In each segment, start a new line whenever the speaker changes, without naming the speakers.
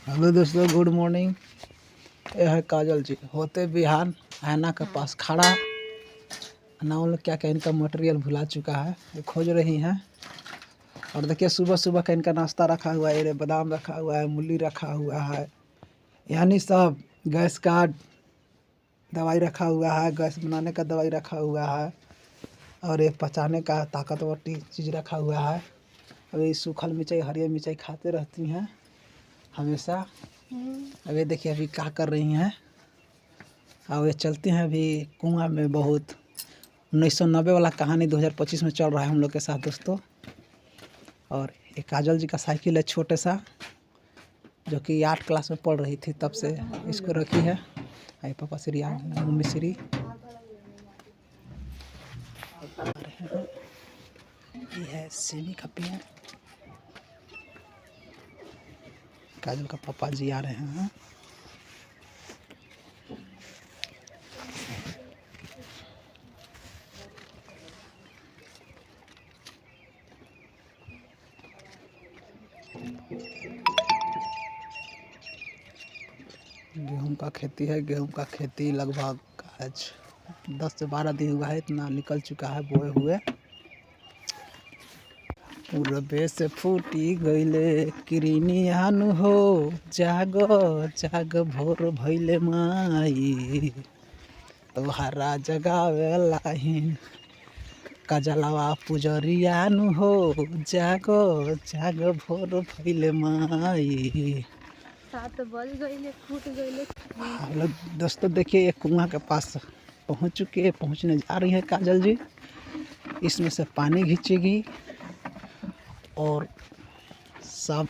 Hello दोस्तों, good morning. यह है काजल जी होते बिहार आयना के पास खड़ा। ना उन लोग क्या क्या इनका मटेरियल भुला चुका है, ये खोज रही हैं। और देखिए सुबह सुबह का इनका नाश्ता रखा हुआ है, ये बादाम रखा हुआ है, मूली रखा हुआ है, यानी सब गैस का दवाई रखा हुआ है, गैस बनाने का दवाई रखा हुआ है, और एक पचाने का ताकतवर चीज़ रखा हुआ है। अभी सूखल मिर्चाई हरी मिर्चाई खाते रहती हैं हमेशा। अब ये देखिए अभी क्या कर रही हैं। और ये चलते हैं अभी कुआं में। बहुत 1990 वाला कहानी 2025 में चल रहा है हम लोग के साथ दोस्तों। और ये काजल जी का साइकिल है छोटे सा, जो कि 8 क्लास में पढ़ रही थी तब से इसको रखी है। आई पापा श्री मम्मी श्री। ये है सीमी का पेड़। काजल का पापा जी आ रहे हैं। गेहूं का खेती है। गेहूं का खेती लगभग आज 10 से 12 दिन हुआ है, इतना निकल चुका है बोए हुए। पूरबे से फूटी गईले किरनियान हो, जागो जाग भोर भइले माई, तोहरा जगावेलाहिन काजलवा पुजरियान हो, जागो जाग भोर भइले माई।
7 बज गईले, फूट गईले।
हेलो दोस्तों, देखिए ये कुआं के पास पहुंचने जा रही है काजल जी। इसमें से पानी खींचेगी और सब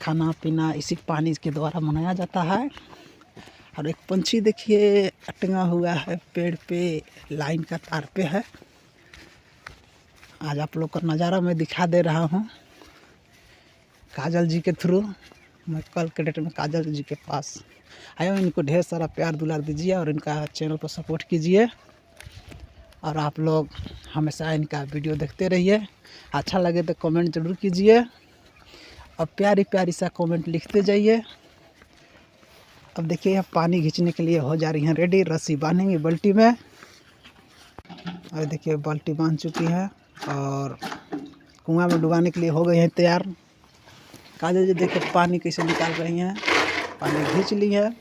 खाना पीना इसी पानी के द्वारा मनाया जाता है। और एक पंछी देखिए टंगा हुआ है पेड़ पे, लाइन का तार पे है। आज आप लोग का नज़ारा मैं दिखा दे रहा हूँ काजल जी के थ्रू। मैं कल के डेट में काजल जी के पास आया हूँ। इनको ढेर सारा प्यार दुलार दीजिए और इनका चैनल पर सपोर्ट कीजिए। और आप लोग हमेशा इनका वीडियो देखते रहिए। अच्छा लगे तो कमेंट ज़रूर कीजिए और प्यारी प्यारी सा कमेंट लिखते जाइए। अब देखिए यह पानी खींचने के लिए हो जा रही हैं रेडी। रस्सी बांधेंगे बाल्टी में। और देखिए बाल्टी बांध चुकी है और कुआं में डुबाने के लिए हो गई हैं तैयार। काजल जी देखिए पानी कैसे निकाल रही हैं। पानी खींच ली है।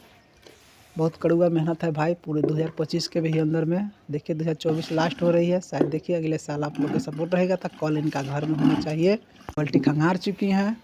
बहुत कड़वा मेहनत है भाई, पूरे 2025 के भी अंदर में। देखिए 2024 लास्ट हो रही है। शायद देखिए अगले साल आप लोग का सपोर्ट रहेगा तो कॉल इनका घर में होना चाहिए। बाल्टी खंगार चुकी हैं।